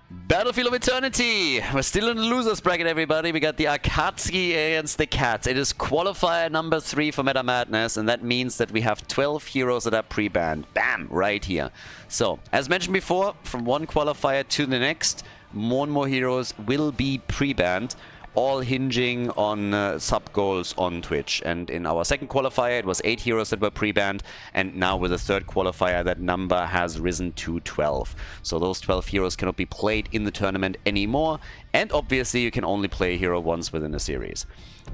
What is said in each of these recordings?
Battlefield of Eternity! We're still in the losers bracket, everybody. We got the Akatsuki against the Cats. It is qualifier number 3 for Meta Madness, and that means that we have 12 heroes that are pre-banned. Bam! Right here. So, as mentioned before, from one qualifier to the next, more and more heroes will be pre-banned, all hinging on sub-goals on Twitch. And in our second qualifier, it was 8 heroes that were pre-banned, and now with the third qualifier, that number has risen to 12. So those 12 heroes cannot be played in the tournament anymore, and obviously you can only play a hero once within a series.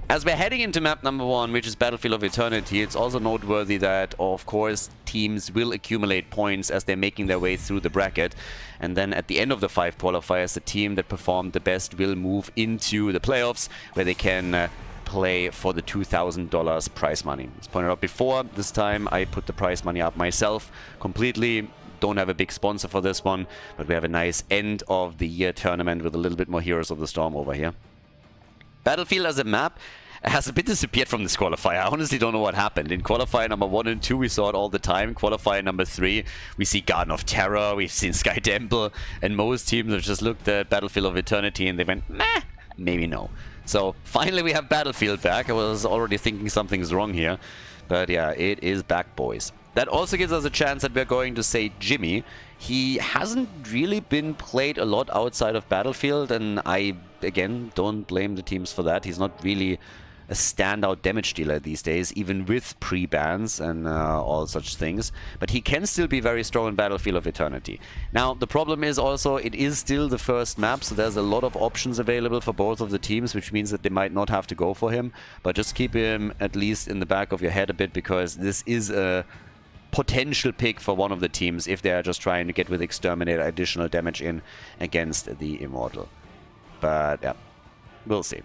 As we're heading into map number 1, which is Battlefield of Eternity, it's also noteworthy that, of course, teams will accumulate points as they're making their way through the bracket. And then at the end of the 5 qualifiers, the team that performed the best will move into the playoffs, where they can play for the $2,000 prize money. As pointed out before, this time I put the prize money up myself completely. Don't have a big sponsor for this one, but we have a nice end of the year tournament with a little bit more Heroes of the Storm over here. Battlefield as a map has a bit disappeared from this qualifier. I honestly don't know what happened. In qualifier number 1 and 2, we saw it all the time. Qualifier number 3, we see Garden of Terror, we've seen Sky Temple, and most teams have just looked at Battlefield of Eternity and they went, meh, maybe no. So finally we have Battlefield back. I was already thinking something's wrong here. But yeah, it is back, boys. That also gives us a chance that we're going to say Jimmy. He hasn't really been played a lot outside of Battlefield, and I, again, don't blame the teams for that. He's not really a standout damage dealer these days, even with pre-bans and all such things. But he can still be very strong in Battlefield of Eternity. Now, the problem is also, it is still the first map, so there's a lot of options available for both of the teams, which means that they might not have to go for him. But just keep him at least in the back of your head a bit, because this is a potential pick for one of the teams if they are just trying to get with Exterminator additional damage in against the Immortal. But yeah, we'll see.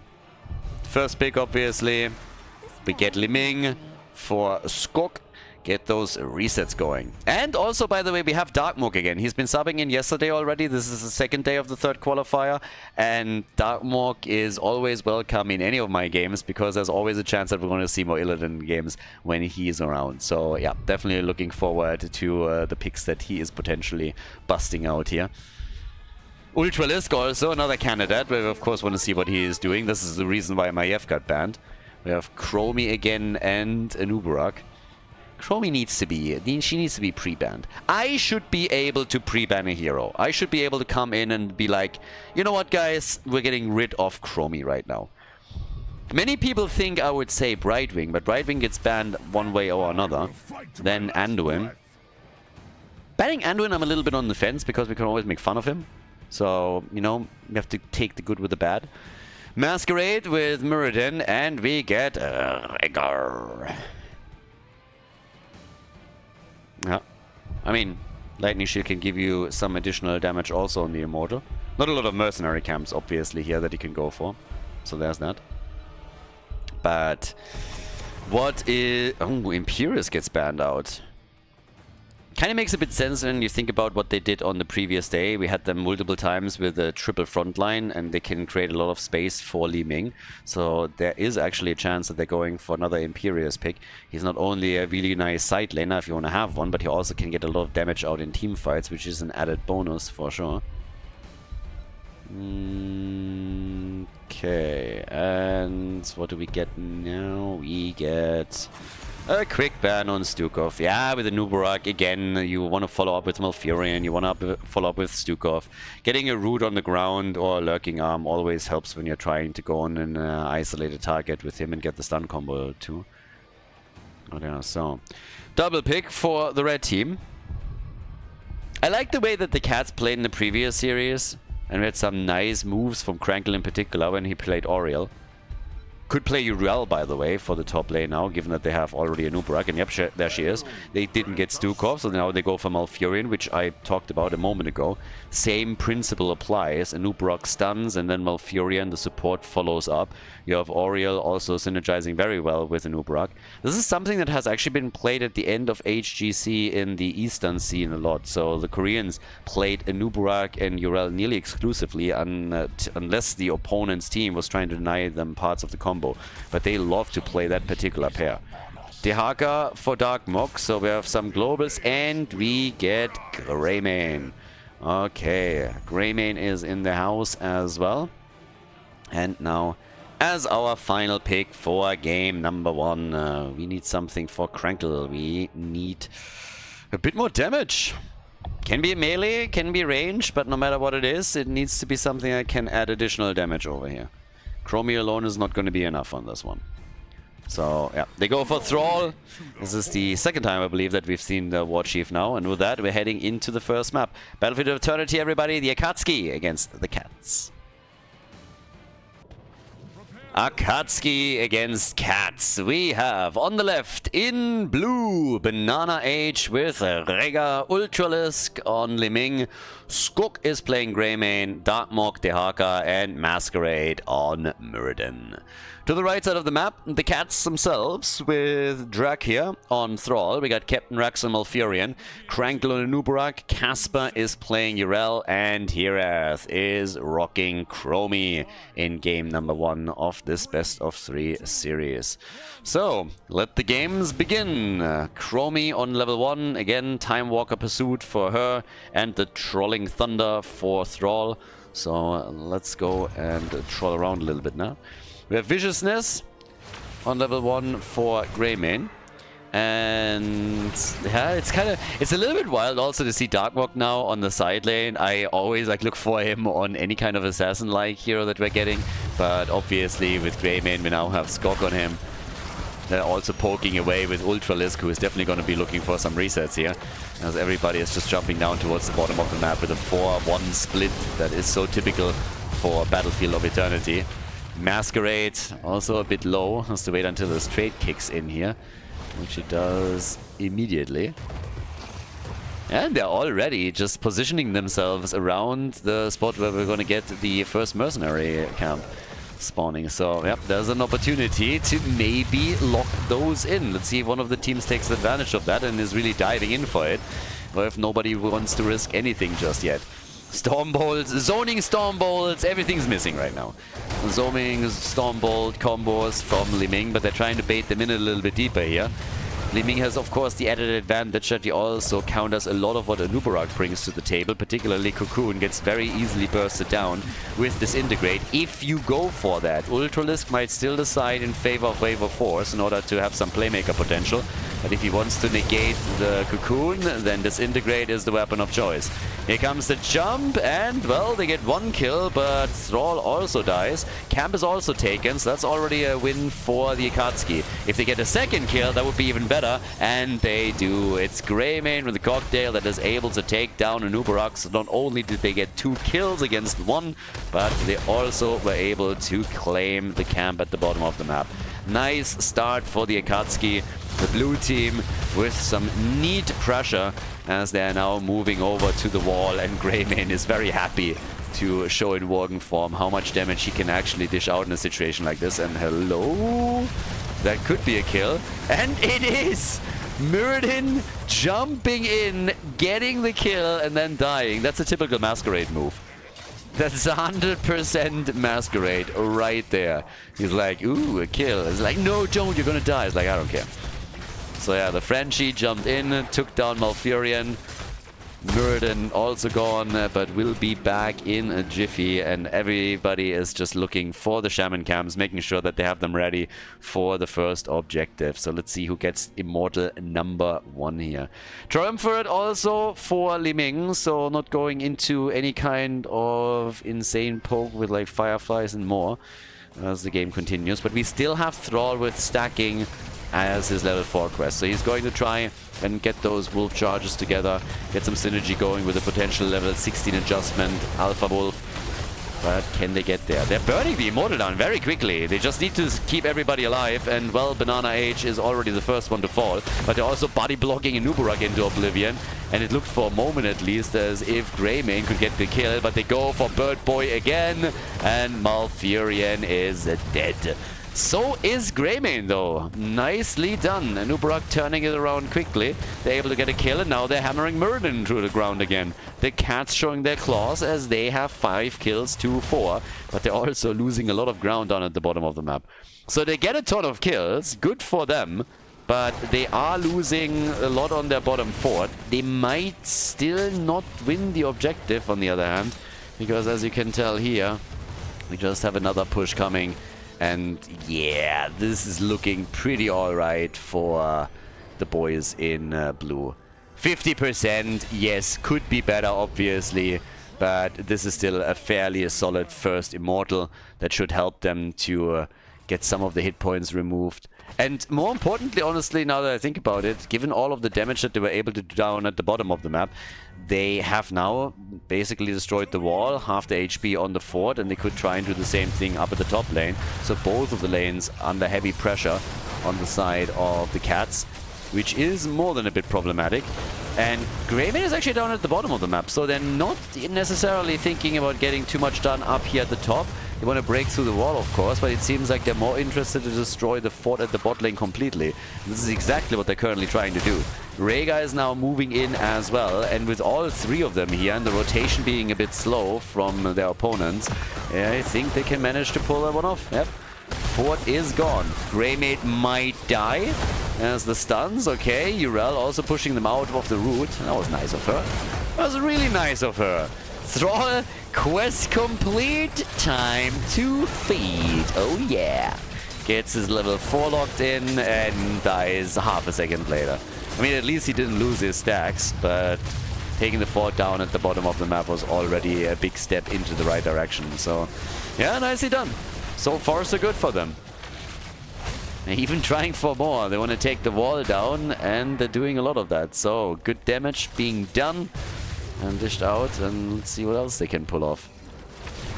First pick, obviously, we get Liming for Skok. Get those resets going. And also, by the way, we have Darkmok again. He's been subbing in yesterday already. This is the second day of the third qualifier. And Darkmok is always welcome in any of my games, because there's always a chance that we're going to see more Illidan games when he is around. So yeah, definitely looking forward to the picks that he is potentially busting out here. Ultralisk also, another candidate. We of course want to see what he is doing. This is the reason why Maiev got banned. We have Chromie again and Anubarak. Chromie needs to be pre-banned. I should be able to pre-ban a hero. I should be able to come in and be like, you know what, guys, we're getting rid of Chromie right now. Many people think I would say Brightwing, but Brightwing gets banned one way or another. Then Anduin. Banning Anduin, I'm a little bit on the fence, because we can always make fun of him. So, you know, we have to take the good with the bad. Masquerade with Muradin, and we get Rhaegar. Yeah, I mean, Lightning Shield can give you some additional damage also on the Immortal. Not a lot of mercenary camps, obviously, here that you can go for. So there's that. But what is... Oh, Imperius gets banned out. Kind of makes a bit sense when you think about what they did on the previous day. We had them multiple times with a triple front line, and they can create a lot of space for Li Ming. So there is actually a chance that they're going for another Imperius pick. He's not only a really nice side laner if you want to have one, but he also can get a lot of damage out in team fights, which is an added bonus for sure. Okay, and what do we get now? We get a quick ban on Stukov. Yeah, with the Nubarak, again, you want to follow up with Malfurion, you want to follow up with Stukov. Getting a root on the ground or a lurking arm always helps when you're trying to go on an isolated target with him and get the stun combo too. Okay, so double pick for the red team. I like the way that the Cats played in the previous series, and we had some nice moves from Krankle in particular when he played Oriel. Could play Uriel, by the way, for the top lane now, given that they have already a Nubarak. And yep, there she is. They didn't get Stukov, so now they go for Malfurion, which I talked about a moment ago. Same principle applies. A Nubarak stuns, and then Malfurion, the support, follows up. You have Oriel also synergizing very well with a Nubarak. This is something that has actually been played at the end of HGC in the Eastern scene a lot. So the Koreans played a Nubarak and Uriel nearly exclusively, unless the opponent's team was trying to deny them parts of the combo. But they love to play that particular pair. Dehaka for Darkmok, so we have some globals, and we get Greymane. Okay, Greymane is in the house as well. And now, as our final pick for game number 1, we need something for Crankle. We need a bit more damage. Can be melee, can be range, but no matter what it is, it needs to be something that can add additional damage over here. Chromie alone is not going to be enough on this one. So, yeah, they go for Thrall. This is the second time, I believe, that we've seen the War Chief now. And with that, we're heading into the first map. Battlefield of Eternity, everybody. The Akatsuki against the Cats. Akatsuki against Cats. We have on the left in blue Banana Age with Rega Ultralisk on Liming. Skok is playing Greymane, Darkmok, Dehaka, and Masquerade on Muradin. To the right side of the map, the Cats themselves with Drak here on Thrall. We got Captain Rax and Malfurion, Crankle and Anubarak, Casper is playing Yrel, and Hirath is rocking Chromie in game number 1 of this best of 3 series. So, let the games begin. Chromie on level 1, again, Time Walker Pursuit for her, and the Trolling Thunder for Thrall. So, let's go and troll around a little bit now. We have Viciousness on level 1 for Greymane. And yeah, it's a little bit wild also to see Darkmok now on the side lane. I always look for him on any kind of assassin-like hero that we're getting. But obviously with Greymane we now have Skok on him. They're also poking away with Ultralisk, who is definitely going to be looking for some resets here. As everybody is just jumping down towards the bottom of the map with a 4-1 split that is so typical for Battlefield of Eternity. Masquerade also a bit low, has to wait until the straight kicks in here, which he does immediately. And they're already just positioning themselves around the spot where we're going to get the first mercenary camp spawning. So, yep, there's an opportunity to maybe lock those in. Let's see if one of the teams takes advantage of that and is really diving in for it, or if nobody wants to risk anything just yet. Stormbolts, zoning Stormbolts, everything's missing right now. Zoning Stormbolt combos from Liming, but they're trying to bait them in a little bit deeper here. Liming has, of course, the added advantage that he also counters a lot of what Anubarak brings to the table, particularly Cocoon gets very easily bursted down with Disintegrate. If you go for that, Ultralisk might still decide in favor of Wave of Force in order to have some playmaker potential. But if he wants to negate the Cocoon, then Disintegrate is the weapon of choice. Here comes the jump, and, well, they get 1 kill, but Thrall also dies. Camp is also taken, so that's already a win for the Akatsuki. If they get a second kill, that would be even better, and they do. It's Greymane with the cocktail that is able to take down Anubarak. So not only did they get 2 kills against 1, but they also were able to claim the camp at the bottom of the map. Nice start for the Akatsuki. The blue team with some neat pressure as they are now moving over to the wall, and Greymane is very happy to show in Worgen form how much damage he can actually dish out in a situation like this. And hello, that could be a kill, and it is! Muradin jumping in, getting the kill, and then dying. That's a typical Masquerade move. That's 100% Masquerade right there. He's like, ooh, a kill. It's like, no, don't, you're gonna die. It's like, I don't care. So yeah, the Frenchie jumped in, took down Malfurion. Muradin also gone, but will be back in a jiffy, and everybody is just looking for the Shaman camps, making sure that they have them ready for the first objective. So let's see who gets Immortal number 1 here. Triumvirate also for Liming, so not going into any kind of insane poke with like Fireflies and more as the game continues. But we still have Thrall with stacking as his level 4 quest. So he's going to try and get those wolf charges together, get some synergy going with a potential level 16 adjustment, Alpha Wolf. But can they get there? They're burning the Immortal down very quickly. They just need to keep everybody alive, and well, Banana Age is already the first one to fall. But they're also body blocking Anubarak into oblivion, and it looked for a moment at least as if Greymane could get the kill, but they go for Bird Boy again, and Malfurion is dead. So is Greymane though. Nicely done. Anubarak turning it around quickly. They're able to get a kill, and now they're hammering Muradin through the ground again. The Cats showing their claws as they have 5 kills to 4. But they're also losing a lot of ground down at the bottom of the map. So they get a ton of kills. Good for them. but they are losing a lot on their bottom fort. They might still not win the objective, on the other hand, because as you can tell here, we just have another push coming. And yeah, this is looking pretty alright for the boys in blue. 50%, yes, could be better, obviously, but this is still a fairly solid first Immortal that should help them to get some of the hit points removed. And more importantly, honestly, now that I think about it, given all of the damage that they were able to do down at the bottom of the map, they have now basically destroyed the wall, half the HP on the fort, and they could try and do the same thing up at the top lane. So both of the lanes under heavy pressure on the side of the Cats, which is more than a bit problematic. And Greymane is actually down at the bottom of the map, so they're not necessarily thinking about getting too much done up here at the top. They want to break through the wall, of course, but it seems like they're more interested to destroy the fort at the bot lane completely. This is exactly what they're currently trying to do. Rhaegar is now moving in as well, and with all three of them here, and the rotation being a bit slow from their opponents, I think they can manage to pull that one off. Yep. Fort is gone. Greymane might die as the stuns. Okay, Urel also pushing them out of the route. That was nice of her. That was really nice of her. Thrall, quest complete. Time to feed. Oh yeah. Gets his level 4 locked in and dies half a second later. I mean, at least he didn't lose his stacks, but taking the fort down at the bottom of the map was already a big step into the right direction. So, yeah, nicely done. So far, so good for them. They're even trying for more. They want to take the wall down, and they're doing a lot of that. So, good damage being done and dished out, and let's see what else they can pull off.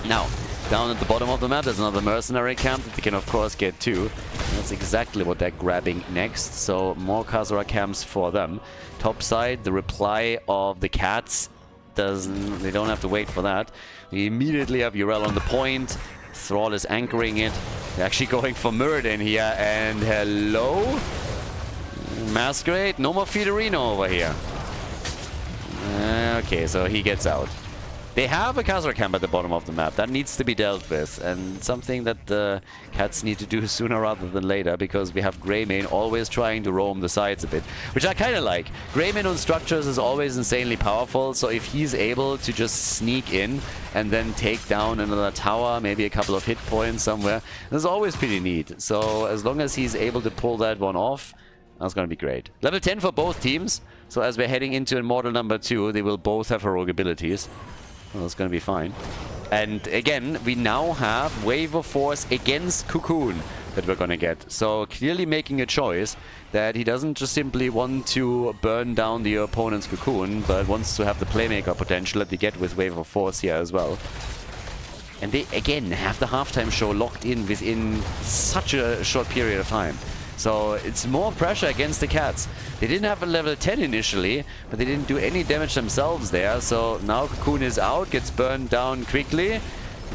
Now, down at the bottom of the map, there's another mercenary camp that they can, of course, get to. And that's exactly what they're grabbing next. So, more Khaldor camps for them. Top side, the reply of the Cats doesn't... They don't have to wait for that. We immediately have Urel on the point. Thrall is anchoring it. They're actually going for Muradin here, and hello? Masquerade, no more Fiorino over here. Okay, so he gets out. They have a Khaldor camp at the bottom of the map. That needs to be dealt with, and something that the Cats need to do sooner rather than later, because we have Greymane always trying to roam the sides a bit, which I kind of like. Greymane on structures is always insanely powerful, so if he's able to just sneak in and then take down another tower, maybe a couple of hit points somewhere, that's always pretty neat. So as long as he's able to pull that one off, that's going to be great. Level 10 for both teams, so as we're heading into Immortal number 2, they will both have heroic abilities. Well, that's going to be fine. And again, we now have Wave of Force against Cocoon that we're going to get. So clearly making a choice that he doesn't just simply want to burn down the opponent's Cocoon, but wants to have the playmaker potential that they get with Wave of Force here as well. And they, again, have the halftime show locked in within such a short period of time. So it's more pressure against the Cats. They didn't have a level 10 initially, but they didn't do any damage themselves there. So now Cocoon is out, gets burned down quickly.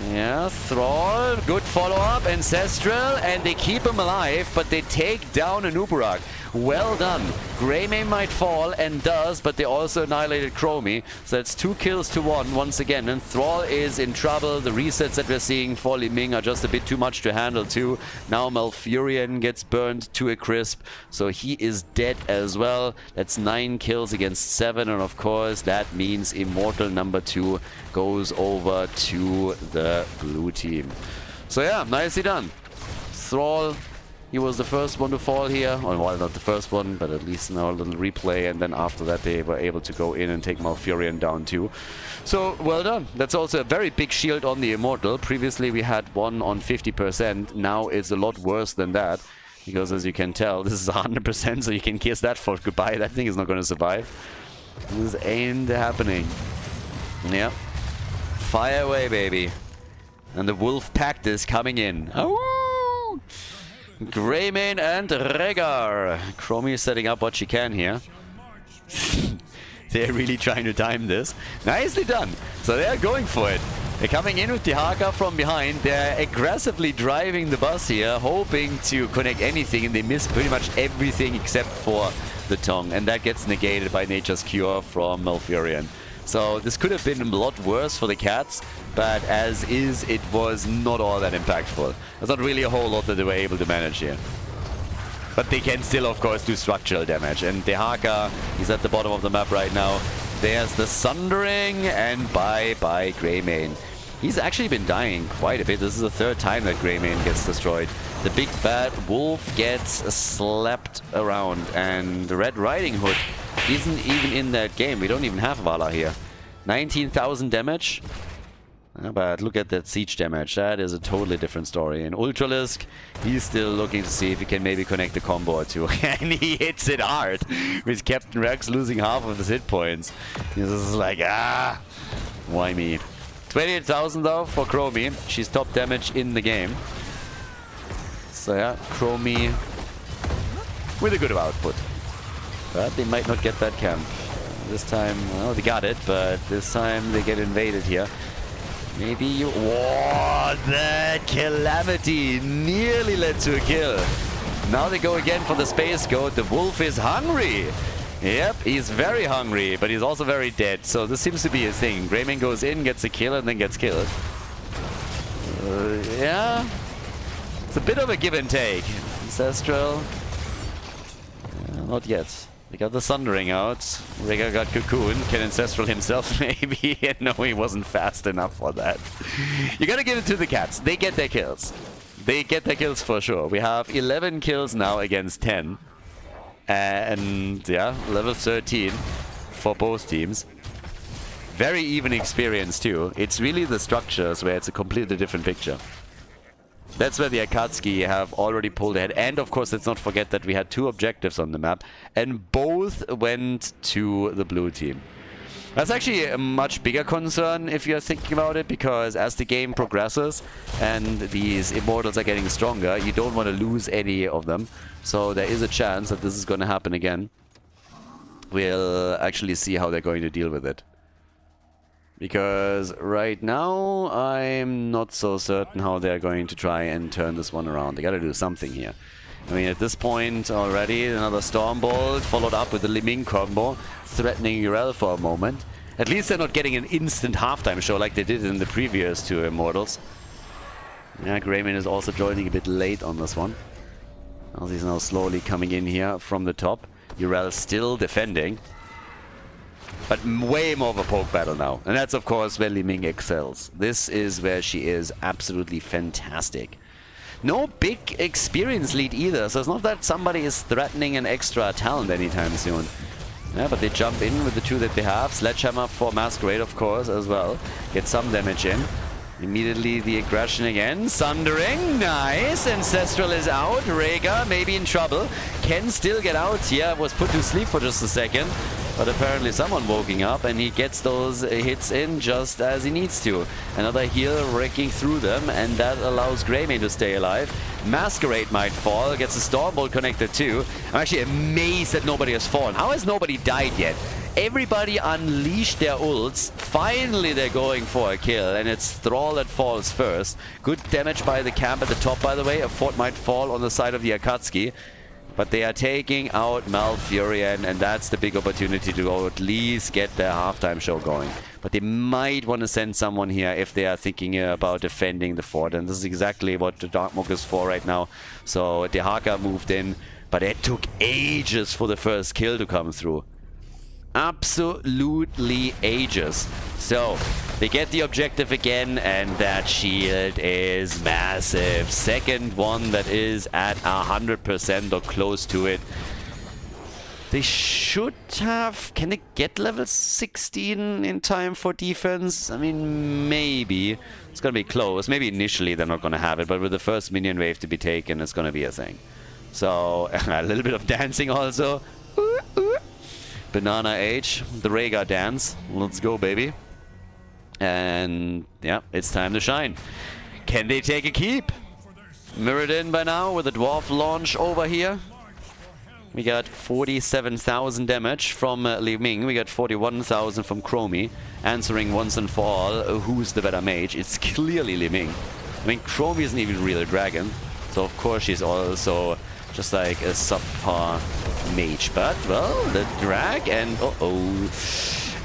Yeah, Thrall, good follow-up, Ancestral, and they keep him alive, but they take down an Uburak. Well done. Greymane might fall, and does, but they also annihilated Chromie. So that's 2 kills to 1 once again, and Thrall is in trouble. The resets that we're seeing for Li Ming are just a bit too much to handle too. Now Malfurion gets burned to a crisp, so he is dead as well. That's 9 kills against 7, and of course that means Immortal number 2 goes over to the blue team. So yeah, nicely done. Thrall, he was the first one to fall here. Well, not the first one, but at least now a little replay. And then after that, they were able to go in and take Malfurion down too. So, well done. That's also a very big shield on the Immortal. Previously, we had one on 50%. Now it's a lot worse than that. Because as you can tell, this is 100%, so you can kiss that for goodbye. That thing is not going to survive. This ain't happening. Yeah. Fire away, baby. And the Wolf Pact is coming in. Oh! Greymane and Rhaegar. Chromie is setting up what she can here. They're really trying to time this. Nicely done. So they're going for it. They're coming in with the Haka from behind. They're aggressively driving the bus here, hoping to connect anything, and they miss pretty much everything except for the Tongue. And that gets negated by Nature's Cure from Malfurion. So this could have been a lot worse for the Cats, but as is, it was not all that impactful. There's not really a whole lot that they were able to manage here. But they can still, of course, do structural damage. And Dehaka, he's at the bottom of the map right now. There's the Sundering, and bye-bye Greymane. He's actually been dying quite a bit. This is the third time that Greymane gets destroyed. The big bad wolf gets slapped around, and the Red Riding Hood isn't even in that game. We don't even have Vala here. 19,000 damage. But look at that siege damage. That is a totally different story. And Ultralisk, he's still looking to see if he can maybe connect a combo or two. And he hits it hard, with Captain Rex losing half of his hit points. He's just like, why me? 28,000 though for Chromie. She's top damage in the game. So yeah, Chromie with a good output. But they might not get that camp. This time, well, they got it, but this time they get invaded here. Maybe you... Whoa, that Calamity nearly led to a kill. Now they go again for the Space Goat. The Wolf is hungry. Yep, he's very hungry, but he's also very dead. So this seems to be a thing. Greymane goes in, gets a kill, and then gets killed. Yeah. It's a bit of a give and take. Ancestral. Not yet. They got the Sundering out. Rega got Cocoon. Can Ancestral himself maybe? No, he wasn't fast enough for that. You gotta give it to the cats. They get their kills. They get their kills for sure. We have 11 kills now against 10. And yeah, level 13 for both teams. Very even experience too. It's really the structures where it's a completely different picture. That's where the Akatsuki have already pulled ahead. And of course, let's not forget that we had 2 objectives on the map, and both went to the blue team. That's actually a much bigger concern if you're thinking about it, because as the game progresses and these Immortals are getting stronger, you don't want to lose any of them. So there is a chance that this is going to happen again. We'll actually see how they're going to deal with it. Because right now, I'm not so certain how they're going to try and turn this one around. They gotta do something here. I mean, at this point already, another Stormbolt, followed up with the Liming combo, threatening Urel for a moment. At least they're not getting an instant halftime show like they did in the previous 2 Immortals. Yeah, Greymane is also joining a bit late on this one. As he's now slowly coming in here from the top. Urel still defending. But way more of a poke battle now. And that's, of course, where Liming excels. This is where she is absolutely fantastic. No big experience lead either, so it's not that somebody is threatening an extra talent anytime soon. Yeah, but they jump in with the 2 that they have. Sledgehammer for Masquerade, of course, as well. Get some damage in. Immediately the aggression again. Sundering, nice. Ancestral is out. Rega maybe in trouble. Can still get out. Yeah, was put to sleep for just a second. But apparently someone woking up, and he gets those hits in just as he needs to. Another heal wrecking through them, and that allows Greymane to stay alive. Masquerade might fall, gets a Stormbolt connected too. I'm actually amazed that nobody has fallen. How has nobody died yet? Everybody unleashed their ults. Finally they're going for a kill, and it's Thrall that falls first. Good damage by the camp at the top, by the way. A fort might fall on the side of the Akatsuki. But they are taking out Malfurion, and that's the big opportunity to go at least get their halftime show going. But they might want to send someone here if they are thinking about defending the fort. And this is exactly what the Darkmook is for right now. So Dehaka moved in, but it took ages for the first kill to come through. Absolutely ages. So they get the objective again, and that shield is massive. Second one that is at 100% or close to it. They should have... Can they get level 16 in time for defense? I mean, maybe. It's going to be close. Maybe initially they're not going to have it, but with the first minion wave to be taken, it's going to be a thing. So a little bit of dancing also. Banana H, the Rhaegar dance. Let's go, baby. And yeah, it's time to shine. Can they take a keep? Mirrored in by now with a dwarf launch over here. We got 47,000 damage from Liming. We got 41,000 from Chromie. Answering once and for all, who's the better mage? It's clearly Liming. I mean, Chromie isn't even really a dragon. So of course she's also just like a subpar mage. But, well, the drag and... Uh-oh.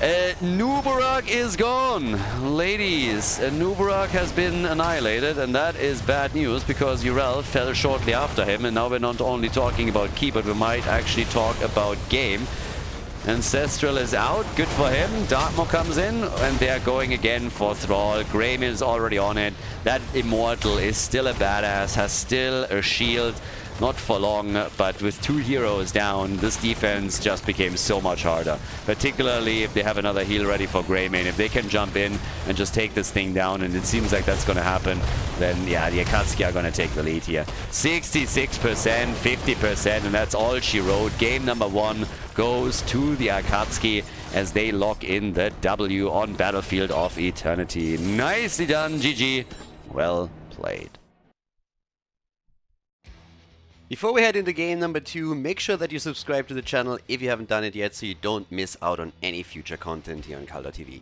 Nubarak is gone. Ladies, Nubarak has been annihilated, and that is bad news because Urel fell shortly after him, and now we're not only talking about key, but we might actually talk about game. Ancestral is out, good for him. Darkmo comes in, and they are going again for Thrall. Graham is already on it. That Immortal is still a badass, has still a shield. Not for long, but with 2 heroes down, this defense just became so much harder. Particularly if they have another heal ready for Greymane. If they can jump in and just take this thing down, and it seems like that's going to happen, then yeah, the Akatsuki are going to take the lead here. 66%, 50%, and that's all she wrote. Game number 1 goes to the Akatsuki as they lock in the W on Battlefield of Eternity. Nicely done, GG. Well played. Before we head into game number 2, make sure that you subscribe to the channel if you haven't done it yet so you don't miss out on any future content here on Khaldor TV.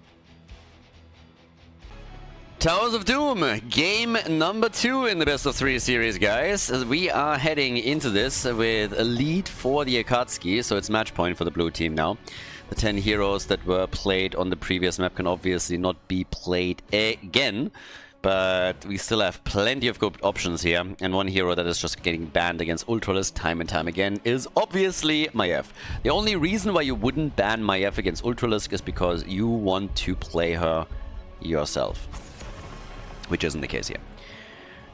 Towers of Doom, game number 2 in the best of 3 series, guys. We are heading into this with a lead for the Akatsuki, so it's match point for the blue team now. The 10 heroes that were played on the previous map can obviously not be played again. But we still have plenty of good options here, and one hero that is just getting banned against Ultralisk time and time again is obviously Maiev. The only reason why you wouldn't ban Maiev against Ultralisk is because you want to play her yourself, which isn't the case here.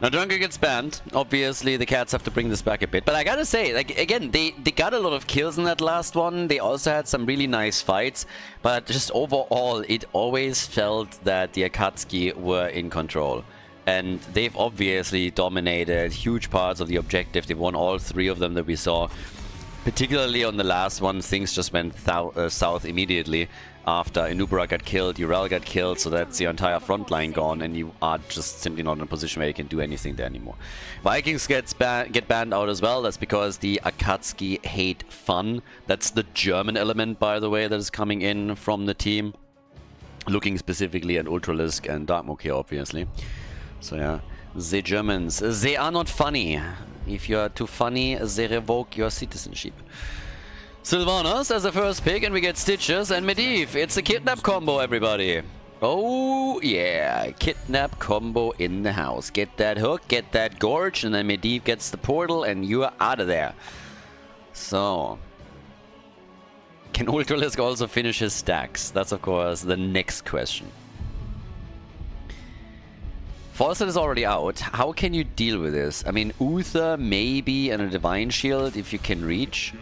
Now Junker gets banned. Obviously the Cats have to bring this back a bit, but I gotta say, like, again, they got a lot of kills in that last one. They also had some really nice fights, but just overall it always felt that the Akatsuki were in control, and they've obviously dominated huge parts of the objective. They've won all 3 of them that we saw. Particularly on the last one, things just went south immediately. After Inubara got killed, Urel got killed, so that's the entire front line gone, and you are just simply not in a position where you can do anything there anymore. Vikings get banned out as well. That's because the Akatsuki hate fun. That's the German element, by the way, that is coming in from the team. Looking specifically at Ultralisk and Darkmook here, obviously. So yeah, the Germans, they are not funny. If you are too funny, they revoke your citizenship. Sylvanas as the first pick, and we get Stitches and Medivh. It's a kidnap combo, everybody. Oh yeah, kidnap combo in the house. Get that hook, get that gorge, and then Medivh gets the portal, and you are out of there. So, can Ultralisk also finish his stacks? That's of course the next question. Falset is already out. How can you deal with this? I mean, Uther maybe, and a Divine Shield if you can reach.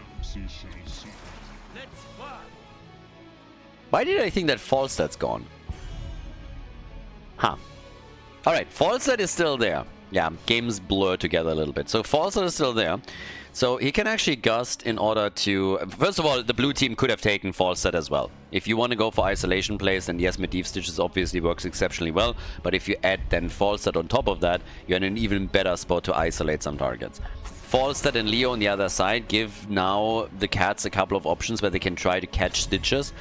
Why did I think that Falstad's gone? Huh. Alright, Falstad is still there. Yeah, games blur together a little bit. So Falstad is still there. So he can actually gust in order to... First of all, the blue team could have taken Falstad as well. If you want to go for isolation plays, then yes, Medivh Stitches obviously works exceptionally well. But if you add then Falstad on top of that, you're in an even better spot to isolate some targets. Falstad and Leo on the other side give now the Cats a couple of options where they can try to catch Stitches.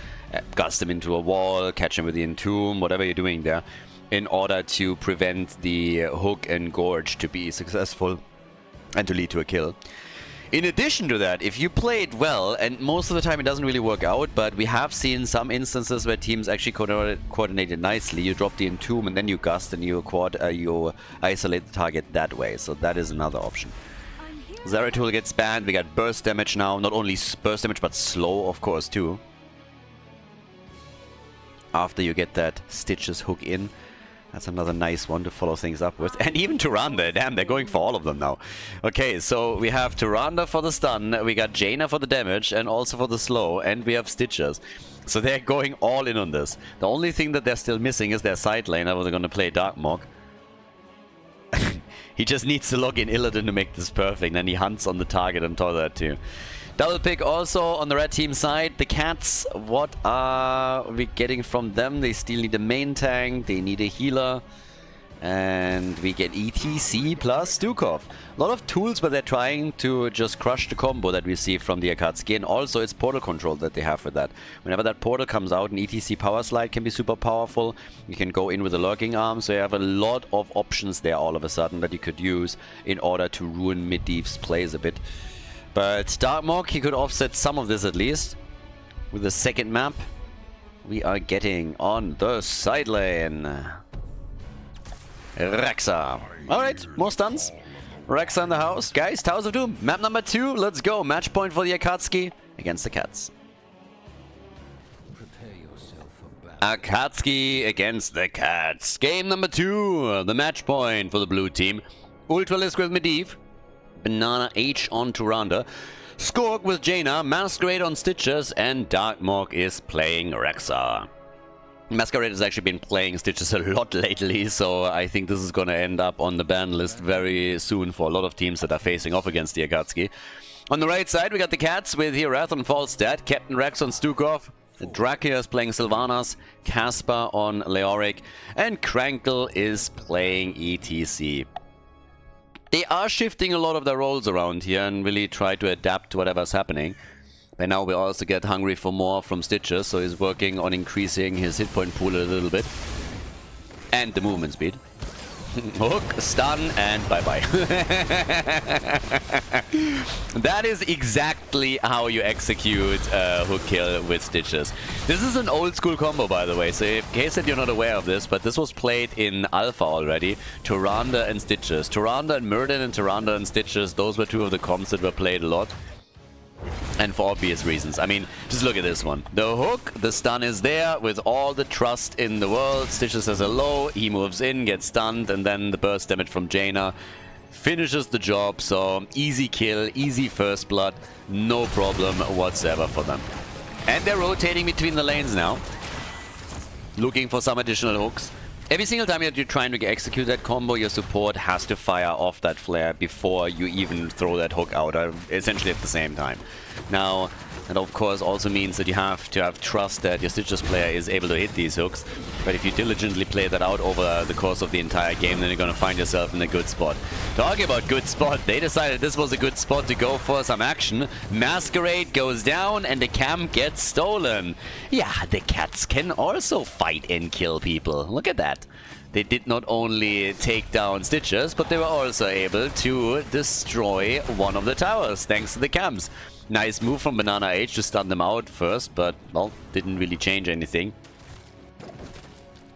Gust him into a wall, catch him with the Entomb, whatever you're doing there, in order to prevent the hook and gorge to be successful and to lead to a kill. In addition to that, if you play it well, and most of the time it doesn't really work out, but we have seen some instances where teams actually coordinated nicely. You drop the Entomb and then you gust and you isolate the target that way, so that is another option. Zeratul gets banned. We got burst damage now, not only burst damage but slow of course too. After you get that Stitches hook in. That's another nice one to follow things up with. And even Tyrande, damn, they're going for all of them now. Okay, so we have Tyrande for the stun, we got Jaina for the damage, and also for the slow, and we have Stitches. So they're going all in on this. The only thing that they're still missing is their side laner, where they're going to play Darkmock. He just needs to log in Illidan to make this perfect, and he hunts on the target on top of that too. Double pick also on the red team side. The Cats, what are we getting from them? They still need a main tank, they need a healer, and we get ETC plus Stukov. A lot of tools where they're trying to just crush the combo that we see from the Akatsuki, and also it's portal control that they have with that. Whenever that portal comes out, an ETC power slide can be super powerful. You can go in with a lurking arm, so you have a lot of options there all of a sudden that you could use in order to ruin Medivh's plays a bit. But Darkmock, he could offset some of this at least with the second map. we are getting on the side lane. Rexa. Alright, more stuns. Rexa in the house. Guys, Towers of Doom. Map number 2. Let's go. Match point for the Akatsuki against the Cats. Akatsuki against the Cats. Game number 2. The match point for the blue team. Ultralisk with Medivh. Banana H on Tyrande. Skork with Jaina. Masquerade on Stitches. And Darkmog is playing Rexa. Masquerade has actually been playing Stitches a lot lately, so I think this is going to end up on the ban list very soon for a lot of teams that are facing off against the Akatsuki. On the right side, we got the Cats with here Wrath on Falstad, Captain Rex on Stukov, Drakia is playing Sylvanas, Casper on Leoric, and Krankle is playing ETC. They are shifting a lot of their roles around here and really try to adapt to whatever's happening. And now we also get hungry for more from Stitches, so he's working on increasing his hit point pool a little bit. And the movement speed. Hook, stun, and bye-bye. That is exactly how you execute hook kill with Stitches. This is an old school combo, by the way, so in case that you're not aware of this, but this was played in Alpha already. Tyrande and Stitches. Tyrande and Murden and Tyrande and Stitches, those were two of the comps that were played a lot. And for obvious reasons. I mean, just look at this one. The hook, the stun is there with all the trust in the world. Stitches has a low, he moves in, gets stunned, and then the burst damage from Jaina finishes the job. So easy kill, easy first blood, no problem whatsoever for them. And they're rotating between the lanes now, looking for some additional hooks. Every single time that you're trying to execute that combo, your support has to fire off that flare before you even throw that hook out, essentially at the same time. Now, that of course also means that you have to have trust that your Stitches player is able to hit these hooks. But if you diligently play that out over the course of the entire game, then you're going to find yourself in a good spot. Talking about good spot, they decided this was a good spot to go for some action. Masquerade goes down and the camp gets stolen. Yeah, the Cats can also fight and kill people. Look at that. They did not only take down Stitches, but they were also able to destroy one of the towers, thanks to the camps. Nice move from Banana H to stun them out first, but, well, didn't really change anything.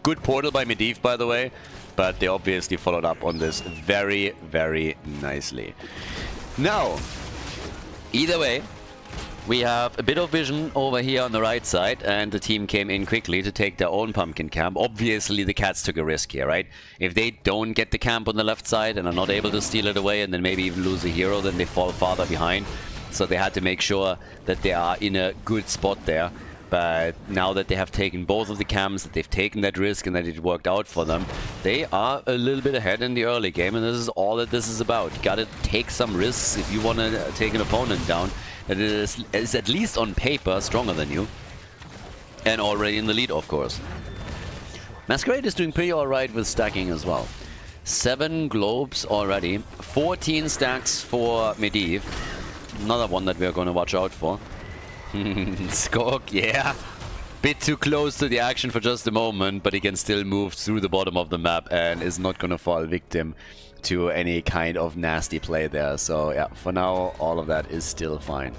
Good portal by Medivh, by the way, but they obviously followed up on this very, very nicely. Now, either way, we have a bit of vision over here on the right side, and the team came in quickly to take their own pumpkin camp. Obviously, the Cats took a risk here, right? If they don't get the camp on the left side and are not able to steal it away and then maybe even lose a hero, then they fall farther behind. So they had to make sure that they are in a good spot there. But now that they have taken both of the camps, that they've taken that risk and that it worked out for them, they are a little bit ahead in the early game, and this is all that this is about. You gotta take some risks if you want to take an opponent down that is at least on paper stronger than you. And already in the lead, of course. Masquerade is doing pretty alright with stacking as well. 7 globes already, 14 stacks for Medivh. Another one that we are going to watch out for. Skork, yeah. Bit too close to the action for just a moment, but he can still move through the bottom of the map and is not going to fall victim to any kind of nasty play there. So yeah, for now, all of that is still fine.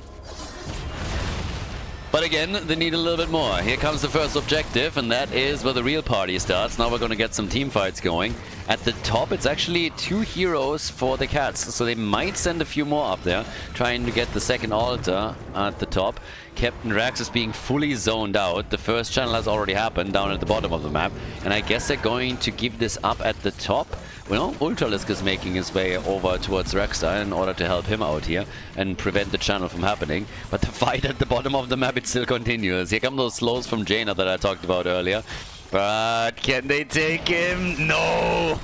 But again, they need a little bit more. Here comes the first objective, and that is where the real party starts. Now we're going to get some team fights going. At the top, it's actually 2 heroes for the Cats, so they might send a few more up there, trying to get the second altar at the top. Captain Rex is being fully zoned out. The first channel has already happened down at the bottom of the map, and I guess they're going to give this up at the top. Well, Ultralisk is making his way over towards Rexa in order to help him out here and prevent the channel from happening. But the fight at the bottom of the map, it still continues. Here come those slows from Jaina that I talked about earlier. But can they take him? No!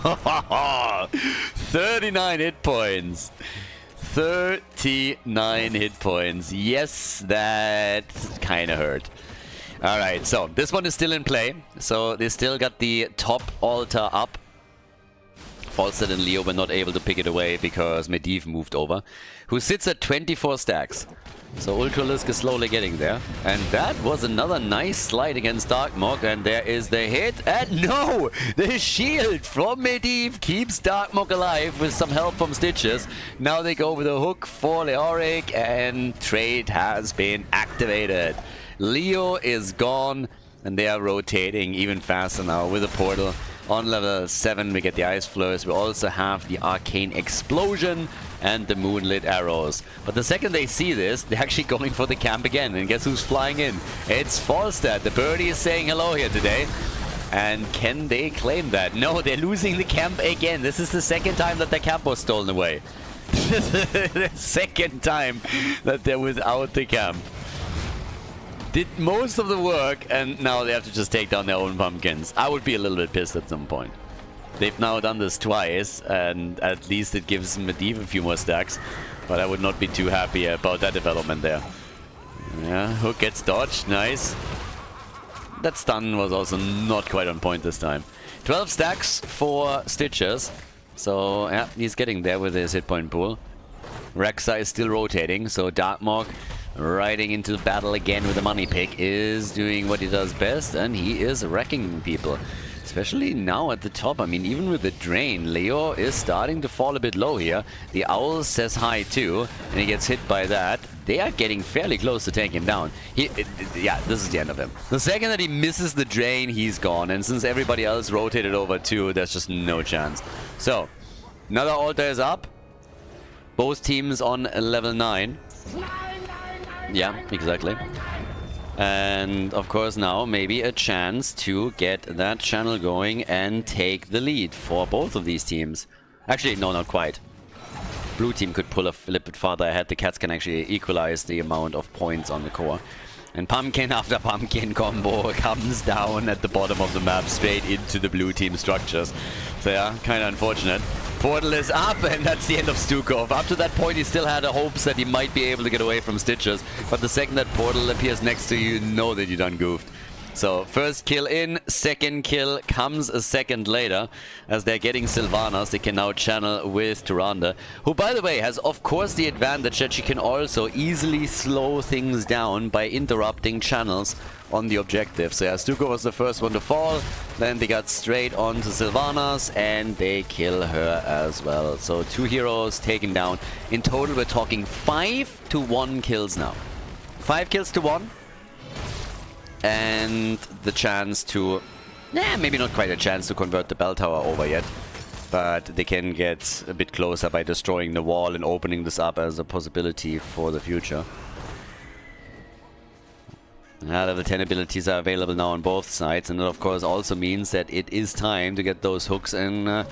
39 hit points. 39 hit points. Yes, that kind of hurt. Alright, so this one is still in play. So they still got the top altar up. Falstad and Leo were not able to pick it away because Medivh moved over, who sits at 24 stacks. So Ultralisk is slowly getting there. And that was another nice slide against Darkmog, and there is the hit. And no! The shield from Medivh keeps Darkmog alive with some help from Stitches. Now they go with a hook for Leoric, and trade has been activated. Leo is gone. And they are rotating even faster now with a portal. On level 7 we get the Ice Flurs. We also have the Arcane Explosion and the Moonlit Arrows. But the second they see this, they're actually going for the camp again. And guess who's flying in? It's Falstad. The birdie is saying hello here today. And can they claim that? No, they're losing the camp again. This is the second time that the camp was stolen away. The second time that they're without the camp. Did most of the work, and now they have to just take down their own pumpkins. I would be a little bit pissed at some point. They've now done this twice, and at least it gives Medivh a few more stacks. But I would not be too happy about that development there. Yeah, Hook gets dodged. Nice. That stun was also not quite on point this time. 12 stacks for Stitches. So, yeah, he's getting there with his hit point pool. Rexa is still rotating, so Darkmog riding into battle again with the money pick is doing what he does best, and he is wrecking people. Especially now at the top. I mean, even with the drain, Leo is starting to fall a bit low here. The Owl says hi too, and he gets hit by that. They are getting fairly close to taking him down. Yeah, this is the end of him. The second that he misses the drain, he's gone. And since everybody else rotated over too, there's just no chance. So, another altar is up. Both teams on level 9. Yeah, exactly. And of course now maybe a chance to get that channel going and take the lead for both of these teams. Actually, no, not quite. Blue team could pull a little bit farther ahead. The Cats can actually equalize the amount of points on the core. And pumpkin after pumpkin combo comes down at the bottom of the map straight into the blue team structures. So yeah, kind of unfortunate. Portal is up, and that's the end of Stukov. Up to that point, he still had hopes that he might be able to get away from Stitches. But the second that Portal appears next to you, you know that you done goofed. So, first kill in, second kill comes a second later. As they're getting Sylvanas, they can now channel with Tyrande, who, by the way, has of course the advantage that she can also easily slow things down by interrupting channels on the objective. So yeah, Stuko was the first one to fall, then they got straight on to Sylvanas, and they kill her as well. So 2 heroes taken down. In total, we're talking 5 to 1 kills now. 5 kills to 1. And the chance to, maybe not quite a chance to convert the bell tower over yet. But they can get a bit closer by destroying the wall and opening this up as a possibility for the future. Level 10 abilities are available now on both sides, and that of course also means that it is time to get those hooks in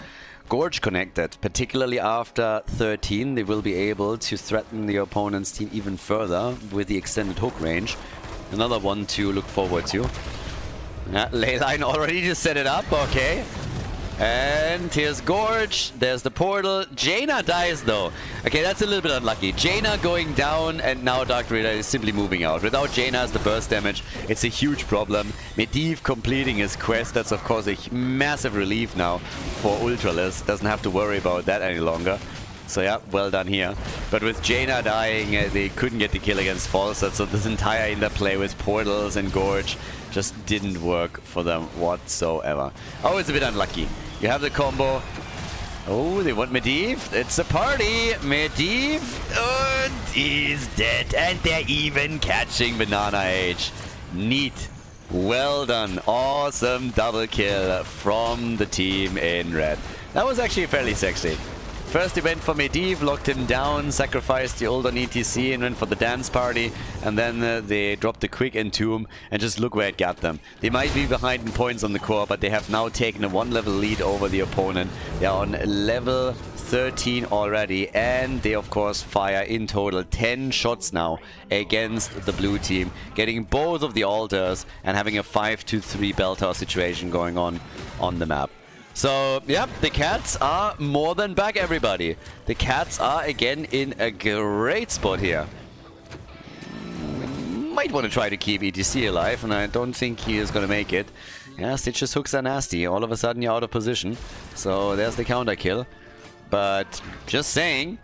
Gorge connected. Particularly after 13, they will be able to threaten the opponent's team even further with the extended hook range. Another one to look forward to. Leyline already just set it up, okay. And here's Gorge, there's the portal. Jaina dies though. Okay, that's a little bit unlucky. Jaina going down, and now Dark Raider is simply moving out. Without Jaina as the burst damage, it's a huge problem. Medivh completing his quest, that's of course a massive relief now for Ultralis. Doesn't have to worry about that any longer. So yeah, well done here. But with Jaina dying, they couldn't get the kill against Falstad, so this entire interplay with portals and Gorge just didn't work for them whatsoever. Oh, it's a bit unlucky. You have the combo. Oh, they want Medivh. It's a party. Medivh is dead. And they're even catching Banana Age. Neat. Well done. Awesome double kill from the team in red. That was actually fairly sexy. First he went for Medivh, locked him down, sacrificed the old on ETC and went for the dance party, and then they dropped the quick entomb, and just look where it got them. They might be behind in points on the core, but they have now taken a 1-level lead over the opponent. They are on level 13 already, and they of course fire in total 10 shots now against the blue team, getting both of the altars and having a 5-3 bell tower situation going on the map. So, yeah, the Cats are more than back, everybody. The Cats are again in a great spot here. Might want to try to keep ETC alive, and I don't think he is going to make it. Yeah, Stitch's hooks are nasty. All of a sudden you're out of position. So there's the counter kill. But just saying,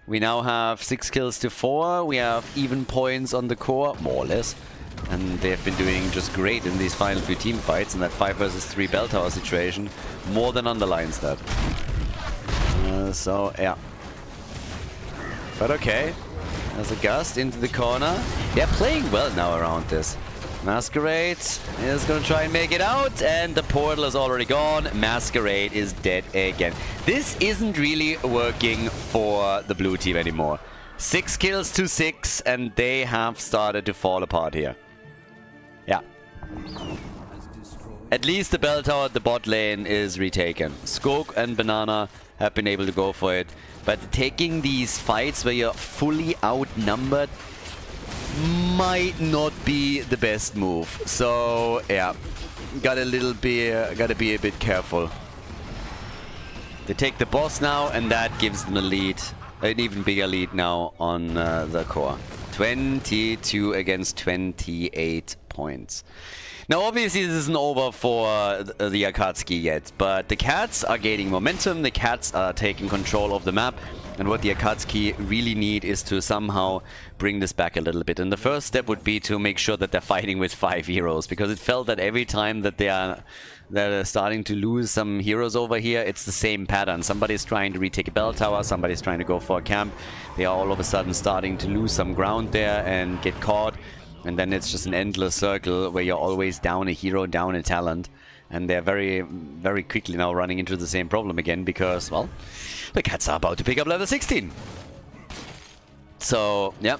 we now have 6 kills to 4. We have even points on the core, more or less. And they have been doing just great in these final few team fights, and that 5 versus 3 bell tower situation more than underlines that. So, yeah. But okay. There's a gust into the corner. They're playing well now around this. Masquerade is going to try and make it out, and the portal is already gone. Masquerade is dead again. This isn't really working for the blue team anymore. 6 kills to 6, and they have started to fall apart here. Yeah. At least the bell tower at the bot lane is retaken. Skog and Banana have been able to go for it, but taking these fights where you're fully outnumbered might not be the best move. So yeah, gotta be a bit careful. They take the boss now, and that gives them a lead, an even bigger lead now on the core. 22 against 28 points. Now obviously this isn't over for the Akatsuki yet, but the cats are gaining momentum, the cats are taking control of the map, and what the Akatsuki really need is to somehow bring this back a little bit. And the first step would be to make sure that they're fighting with 5 heroes, because it felt that every time that they're starting to lose some heroes over here, it's the same pattern. Somebody's trying to retake a bell tower, somebody's trying to go for a camp. They are all of a sudden starting to lose some ground there and get caught. And then it's just an endless circle where you're always down a hero, down a talent. And they're very, very quickly now running into the same problem again because, well, the cats are about to pick up level 16. So, yeah.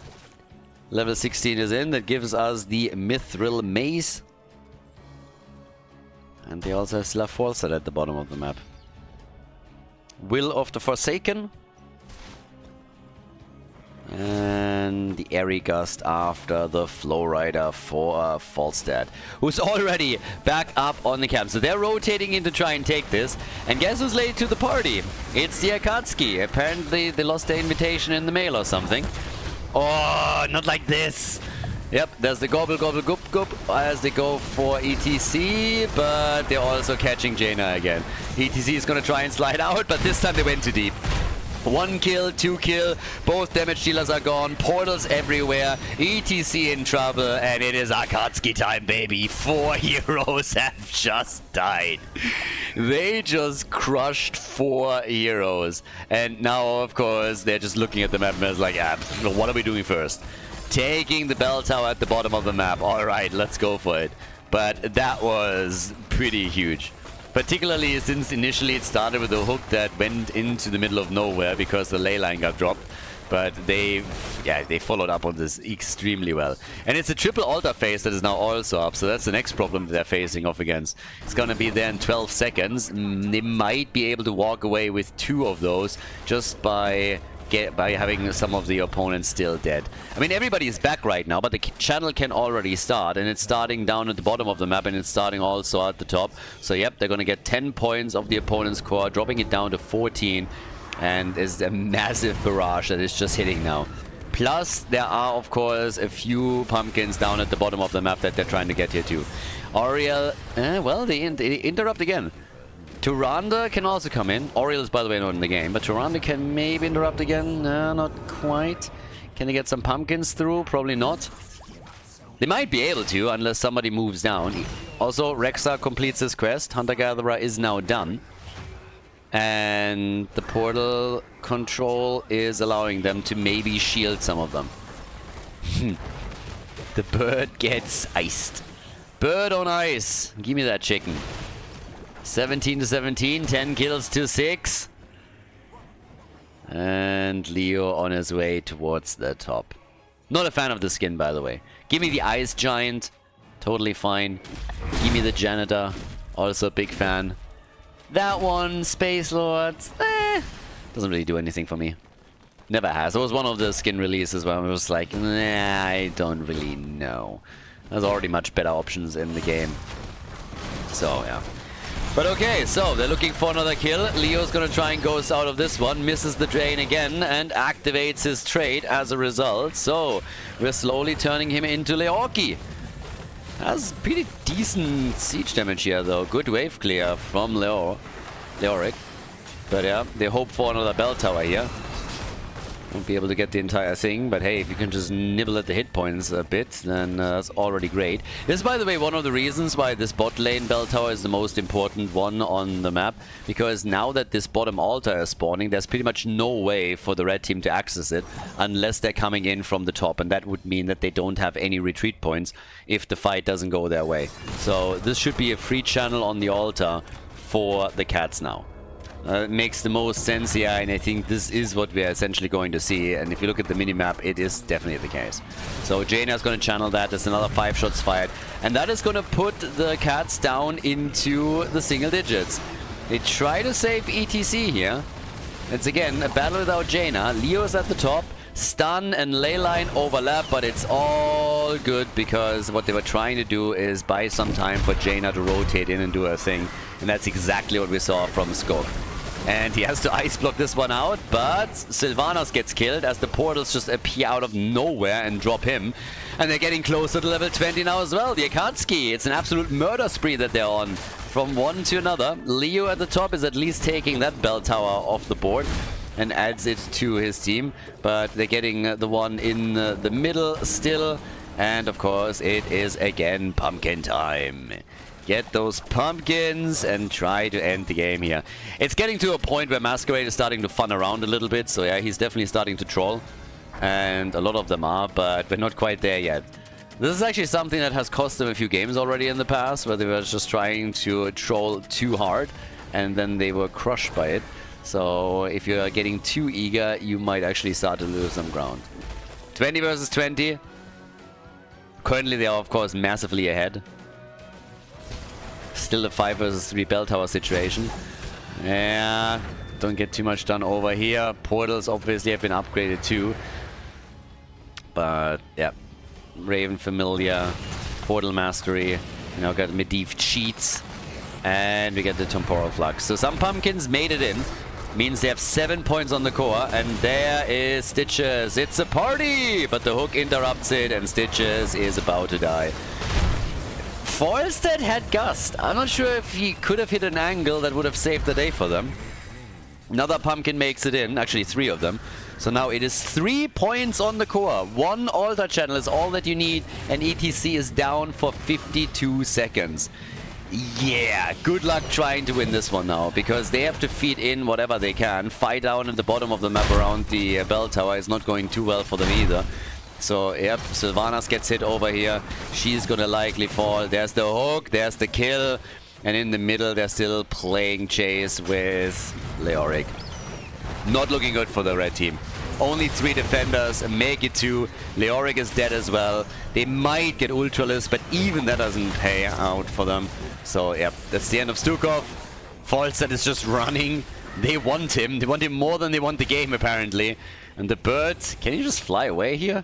Level 16 is in. That gives us the Mithril Maze. And they also still have Falset at the bottom of the map. Will of the Forsaken. And the Airy Gust after the Flow Rider for Falstad, who's already back up on the camp. So they're rotating in to try and take this. And guess who's late to the party? It's the Akatsuki. Apparently they lost their invitation in the mail or something. Oh, not like this. Yep, there's the gobble gobble goop goop as they go for ETC, but they're also catching Jaina again. ETC is gonna try and slide out, but this time they went too deep. 1 kill, 2 kill, both damage dealers are gone, portals everywhere, ETC in trouble, and it is Akatsuki time, baby. 4 heroes have just died. They just crushed 4 heroes. And now, of course, they're just looking at the map and it's like, what are we doing first? Taking the bell tower at the bottom of the map. Alright, let's go for it. But that was pretty huge. Particularly since initially it started with a hook that went into the middle of nowhere because the ley line got dropped. But they followed up on this extremely well. And it's a triple altar phase that is now also up, so that's the next problem they're facing off against. It's gonna be there in 12 seconds. They might be able to walk away with 2 of those just by having some of the opponents still dead. I mean, everybody is back right now, but the channel can already start, and it's starting down at the bottom of the map, and it's starting also at the top. So yep, they're gonna get 10 points of the opponent's core, dropping it down to 14, and there's a massive barrage that is just hitting now. Plus, there are, of course, a few pumpkins down at the bottom of the map that they're trying to get here too. Oriel, well, they interrupt again. Tyrande can also come in. Oriel is, by the way, not in the game, but Tyrande can maybe interrupt again. No, not quite. Can they get some pumpkins through? Probably not. They might be able to, unless somebody moves down. Also, Rexa completes his quest. Hunter-Gatherer is now done. And the portal control is allowing them to maybe shield some of them. The bird gets iced. Bird on ice. Give me that chicken. 17 to 17, 10 kills to 6. And Leo on his way towards the top. Not a fan of the skin, by the way. Give me the Ice Giant. Totally fine. Give me the Janitor. Also a big fan. That one, Space Lords. Doesn't really do anything for me. Never has. It was one of the skin releases where I was like, nah, I don't really know. There's already much better options in the game. So, yeah. But okay, so they're looking for another kill. Leo's gonna try and ghost out of this one, misses the drain again, and activates his trait as a result. So we're slowly turning him into Leorki. That's pretty decent siege damage here, though. Good wave clear from Leoric. But yeah, they hope for another bell tower here. Won't be able to get the entire thing, but hey, if you can just nibble at the hit points a bit, then that's already great. This is, by the way, one of the reasons why this bot lane bell tower is the most important one on the map, because now that this bottom altar is spawning, there's pretty much no way for the red team to access it unless they're coming in from the top, and that would mean that they don't have any retreat points if the fight doesn't go their way. So this should be a free channel on the altar for the cats now. It makes the most sense here, and I think this is what we are essentially going to see. And if you look at the minimap, it is definitely the case. So Jaina is going to channel that. There's another 5 shots fired. And that is going to put the cats down into the single digits. They try to save ETC here. It's again a battle without Jaina. Leo's at the top. Stun and leyline overlap, but it's all good because what they were trying to do is buy some time for Jaina to rotate in and do her thing. And that's exactly what we saw from Skog. And he has to ice block this one out, but Sylvanas gets killed as the portals just appear out of nowhere and drop him. And they're getting closer to level 20 now as well. The Akatsuki, it's an absolute murder spree that they're on from one to another. Leo at the top is at least taking that bell tower off the board and adds it to his team. But they're getting the one in the middle still. And of course, it is again pumpkin time. Get those pumpkins and try to end the game here. It's getting to a point where Masquerade is starting to fun around a little bit. So yeah, he's definitely starting to troll. And a lot of them are, but we're not quite there yet. This is actually something that has cost them a few games already in the past, where they were just trying to troll too hard, and then they were crushed by it. So if you're getting too eager, you might actually start to lose some ground. 20 versus 20. Currently, they are, of course, massively ahead. Still a 5 versus 3 bell tower situation. Yeah, don't get too much done over here. Portals obviously have been upgraded too. But yeah, Raven Familiar, Portal Mastery. You now got Medivh cheats, and we get the Temporal Flux. So some pumpkins made it in. Means they have 7 points on the core, and there is Stitches. It's a party, but the hook interrupts it, and Stitches is about to die. Falstead had Gust. I'm not sure if he could have hit an angle that would have saved the day for them. Another pumpkin makes it in, actually 3 of them. So now it is 3 points on the core. 1 altar channel is all that you need, and ETC is down for 52 seconds. Yeah, good luck trying to win this one now, because they have to feed in whatever they can. Fight down at the bottom of the map around the bell tower is not going too well for them either. So, yep, Sylvanas gets hit over here. She's gonna likely fall. There's the hook, there's the kill. And in the middle, they're still playing chase with Leoric. Not looking good for the red team. Only 3 defenders, make it 2. Leoric is dead as well. They might get Ultralisk, but even that doesn't pay out for them. So, yep, that's the end of Stukov. Falstead is just running. They want him. They want him more than they want the game, apparently. And the bird, can you just fly away here?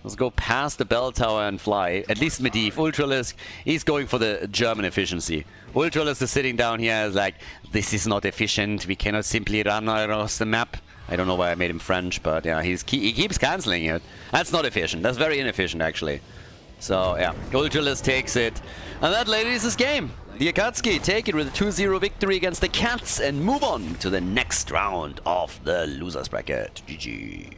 Let's go past the bell tower and fly. At least Medivh. Ultralisk, he's going for the German efficiency. Ultralisk is sitting down here as like, this is not efficient. We cannot simply run across the map. I don't know why I made him French, but yeah, he keeps cancelling it. That's not efficient. That's very inefficient, actually. So yeah, Ultralisk takes it. And that, ladies, is game. The Akatsuki take it with a 2-0 victory against the Cats and move on to the next round of the losers bracket. GG.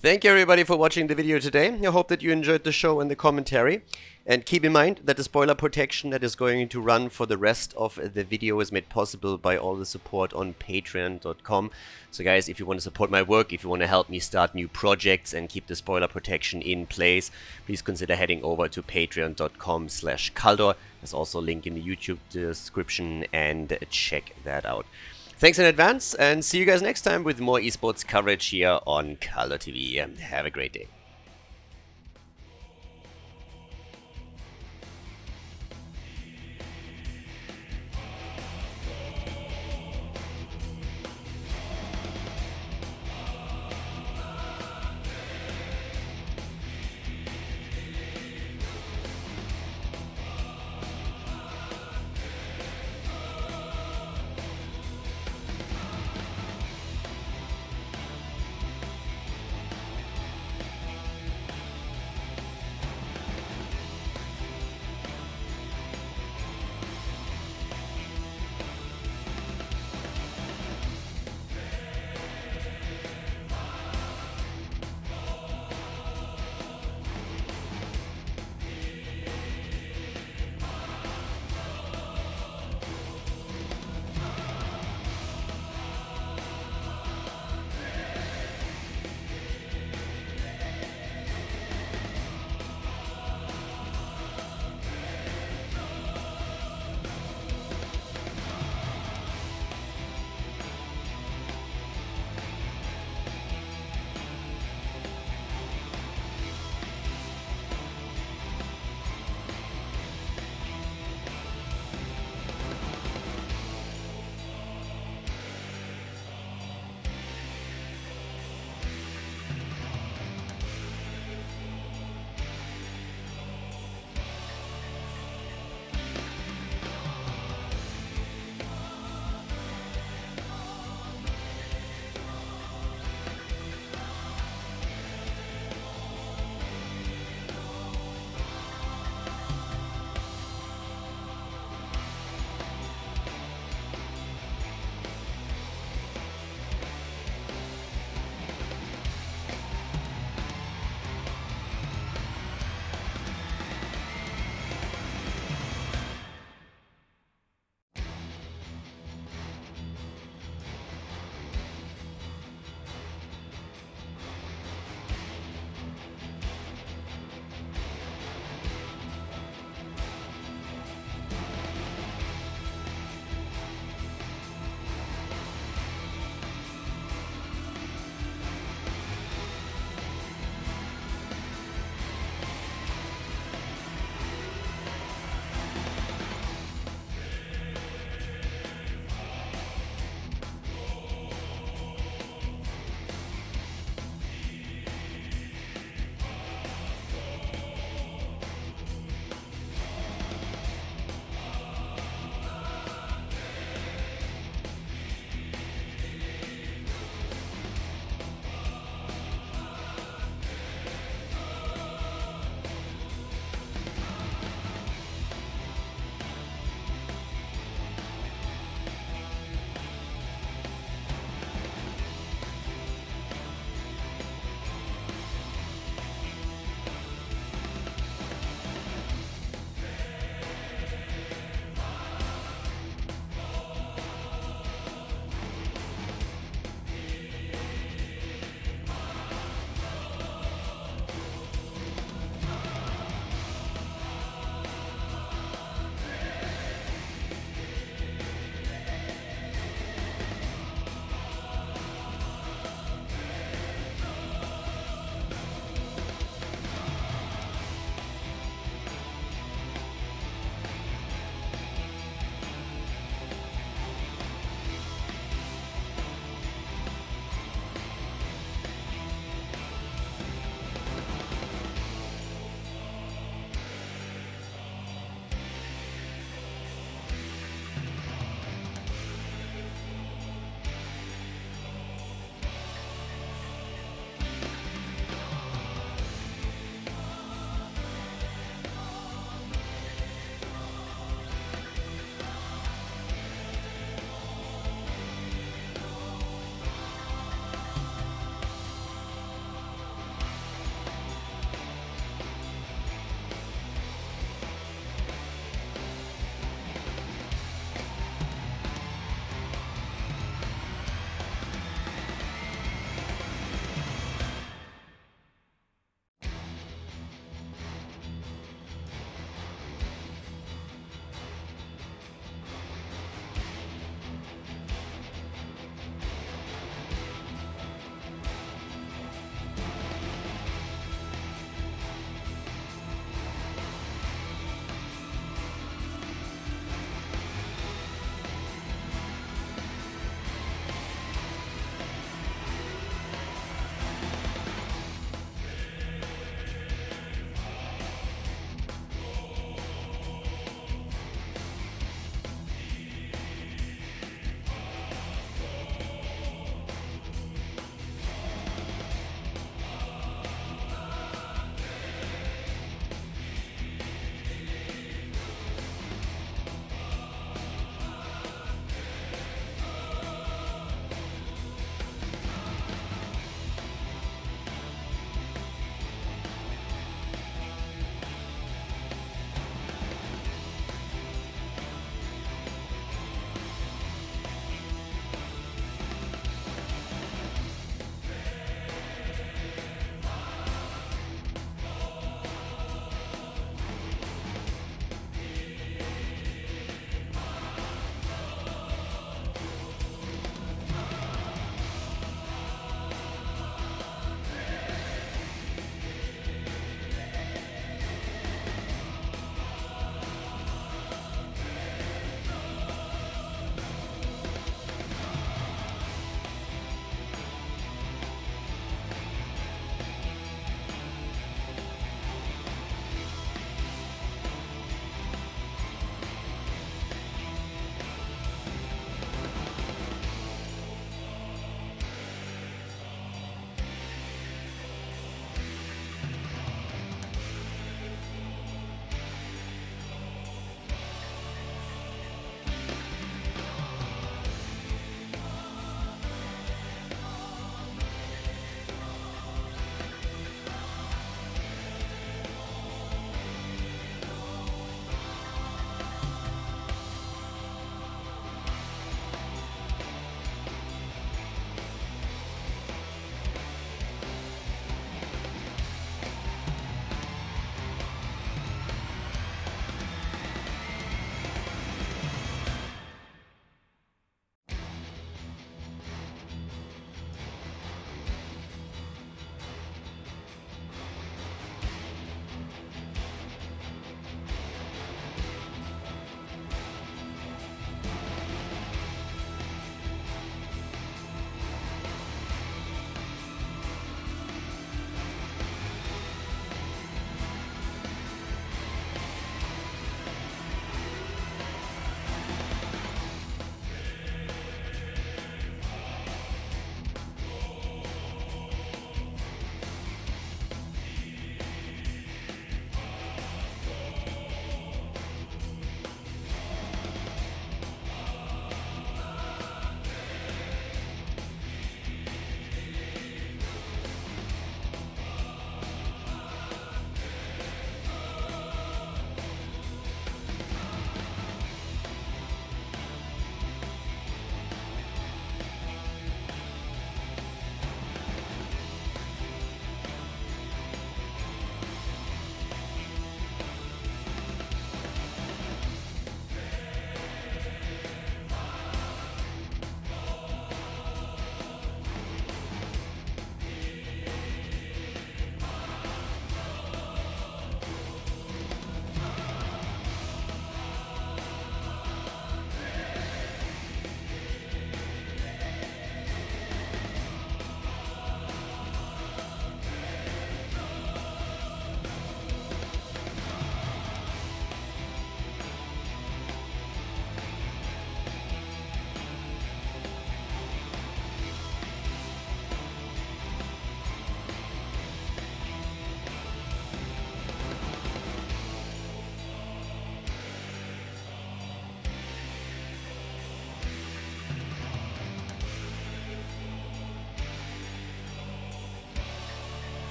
Thank you everybody for watching the video today. I hope that you enjoyed the show and the commentary. And keep in mind that the spoiler protection that is going to run for the rest of the video is made possible by all the support on patreon.com. So guys, if you want to support my work, if you want to help me start new projects and keep the spoiler protection in place, please consider heading over to patreon.com/Khaldor. There's also a link in the YouTube description, and check that out. Thanks in advance, and see you guys next time with more esports coverage here on Khaldor TV. Have a great day.